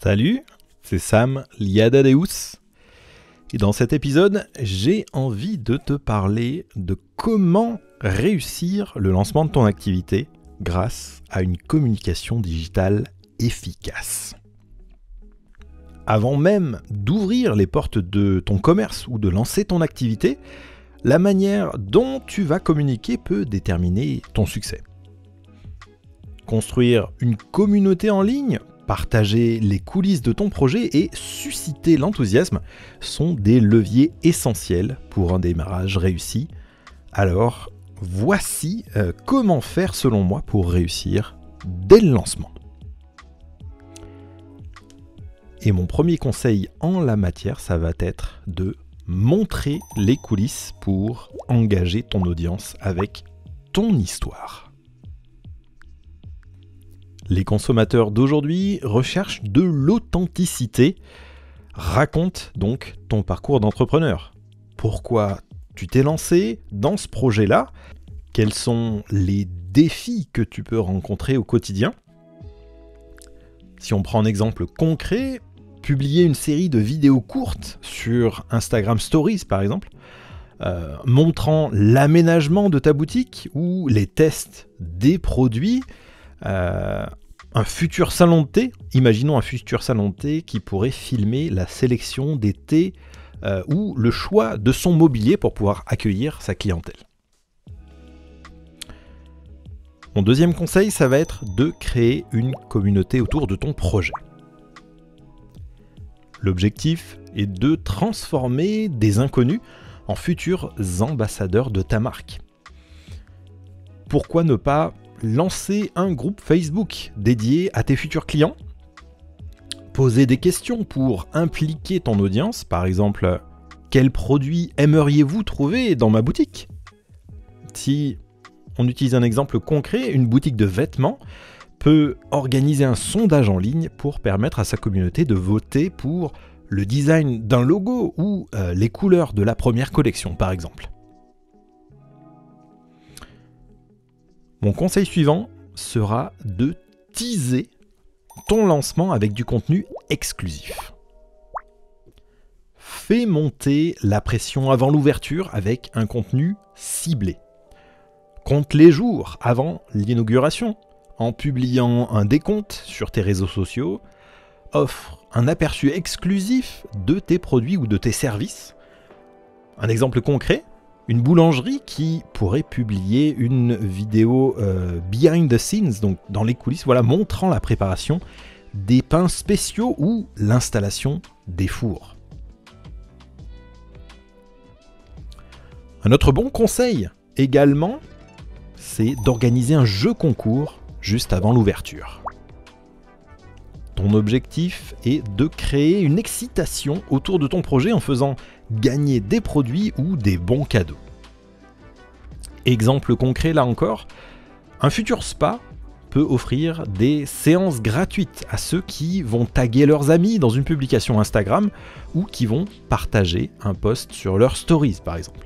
Salut, c'est Sam Liadadeus. Et dans cet épisode, j'ai envie de te parler de comment réussir le lancement de ton activité grâce à une communication digitale efficace. Avant même d'ouvrir les portes de ton commerce ou de lancer ton activité, la manière dont tu vas communiquer peut déterminer ton succès. Construire une communauté en ligne, partager les coulisses de ton projet et susciter l'enthousiasme sont des leviers essentiels pour un démarrage réussi. Alors, voici comment faire selon moi pour réussir dès le lancement. Et mon premier conseil en la matière, ça va être de montrer les coulisses pour engager ton audience avec ton histoire. Les consommateurs d'aujourd'hui recherchent de l'authenticité. Raconte donc ton parcours d'entrepreneur. Pourquoi tu t'es lancé dans ce projet-là ? Quels sont les défis que tu peux rencontrer au quotidien ? Si on prend un exemple concret, publier une série de vidéos courtes sur Instagram Stories par exemple, montrant l'aménagement de ta boutique ou les tests des produits, un futur salon de thé, imaginons un futur salon de thé qui pourrait filmer la sélection des thés ou le choix de son mobilier pour pouvoir accueillir sa clientèle. Mon deuxième conseil, ça va être de créer une communauté autour de ton projet. L'objectif est de transformer des inconnus en futurs ambassadeurs de ta marque. Pourquoi ne pas lancer un groupe Facebook dédié à tes futurs clients ? Poser des questions pour impliquer ton audience, par exemple, quel produit aimeriez-vous trouver dans ma boutique ? Si on utilise un exemple concret, une boutique de vêtements peut organiser un sondage en ligne pour permettre à sa communauté de voter pour le design d'un logo ou les couleurs de la première collection, par exemple. Mon conseil suivant sera de teaser ton lancement avec du contenu exclusif. Fais monter la pression avant l'ouverture avec un contenu ciblé. Compte les jours avant l'inauguration en publiant un décompte sur tes réseaux sociaux. Offre un aperçu exclusif de tes produits ou de tes services. Un exemple concret, une boulangerie qui pourrait publier une vidéo behind the scenes, donc dans les coulisses, montrant la préparation des pains spéciaux ou l'installation des fours. Un autre bon conseil également, c'est d'organiser un jeu concours juste avant l'ouverture. Ton objectif est de créer une excitation autour de ton projet en faisant gagner des produits ou des bons cadeaux. Exemple concret là encore, un futur spa peut offrir des séances gratuites à ceux qui vont taguer leurs amis dans une publication Instagram ou qui vont partager un post sur leurs stories par exemple.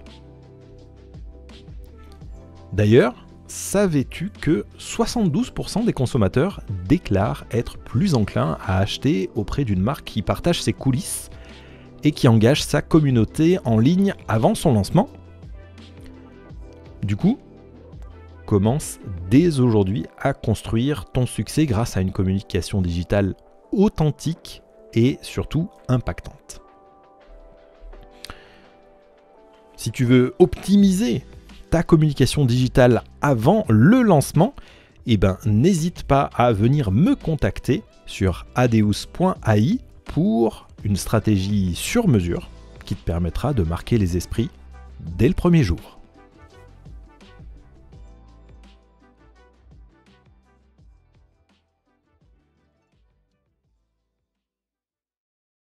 D'ailleurs, savais-tu que 72% des consommateurs déclarent être plus enclins à acheter auprès d'une marque qui partage ses coulisses et qui engage sa communauté en ligne avant son lancement ? Du coup, commence dès aujourd'hui à construire ton succès grâce à une communication digitale authentique et surtout impactante. Si tu veux optimiser ta communication digitale avant le lancement, n'hésite pas à venir me contacter sur adeus.ai pour une stratégie sur mesure qui te permettra de marquer les esprits dès le premier jour.